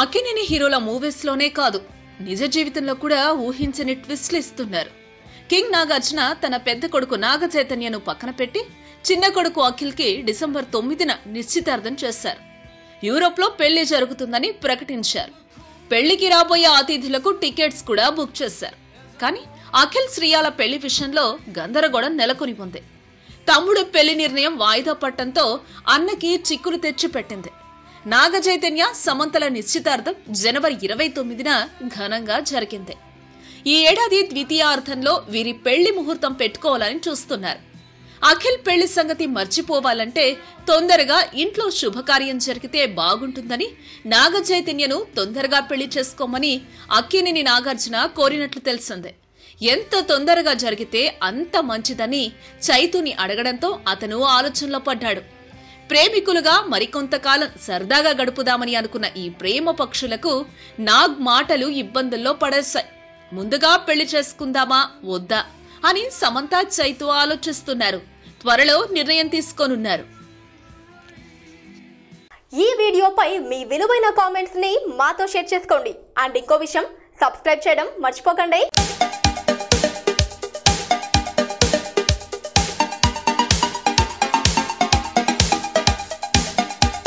అక్కినేని హీరోల మూవీస్ లోనే కాదు, నిజ జీవితంలో కూడా ఊహించని ట్విస్ట్లు ఇస్తున్నారు. కింగ్ నాగార్జున తన పెద్ద కొడుకు నాగ చైతన్యను పక్కన పెట్టి చిన్న కొడుకు అఖిల్ కి డిసెంబర్ 9న నిశ్చితార్థం చేశారు. యూరోప్ లో పెళ్లి జరుగుతుందని ప్రకటించారు. పెళ్లికి రాబోయే అతిథులకు టికెట్స్ కూడా బుక్ చేశారు. కానీ అఖిల్ శ్రీయాల పెళ్లి విషయంలో గందరగోళం నెలకొని ఉంది. తమ్ముడు పెళ్లి నిర్ణయం వాయిదా పట్టడంతో అన్నకి చిక్కులు తెచ్చిపెట్టింది. నాగ చైతన్య సమంతల నిశ్చితార్థం జనవరి 29న ఘనంగా జరిగింది. ఈ ఏడాది ద్వితీయార్థంలో వీరి పెళ్లి ముహూర్తం పెట్టుకోవాలని చూస్తున్నారు. అఖిల్ పెళ్లి సంగతి మర్చిపోవాలంటే తొందరగా ఇంట్లో శుభకార్యం జరిగితే బాగుంటుందని నాగ చైతన్యను తొందరగా పెళ్లి చేసుకోమని అక్కినేని నాగార్జున కోరినట్లు తెలిసిందే. ఎంత తొందరగా జరిగితే అంత మంచిదని చైతుని అడగడంతో అతను ఆలోచనలో పడ్డాడు. ప్రేమికులుగా మరికొంతకాలం సరదాగా గడుపుదామని అనుకున్న ఈ ప్రేమ పక్షులకు నాగ్ మాటలు ఇబ్బందుల్లో పడేశాయి. ముందుగా పెళ్లి చేసుకుందామా వద్దా అని సమంత చైతు ఆలోచిస్తున్నారు. త్వరలో నిర్ణయం తీసుకోనున్నారు. ఈ వీడియోపై మీ విలువైన కామెంట్స్ ని మాతో షేర్ చేసుకోండి. అండ్ ఇంకో విషయం, సబ్స్క్రైబ్ చేయడం మర్చిపోకండి.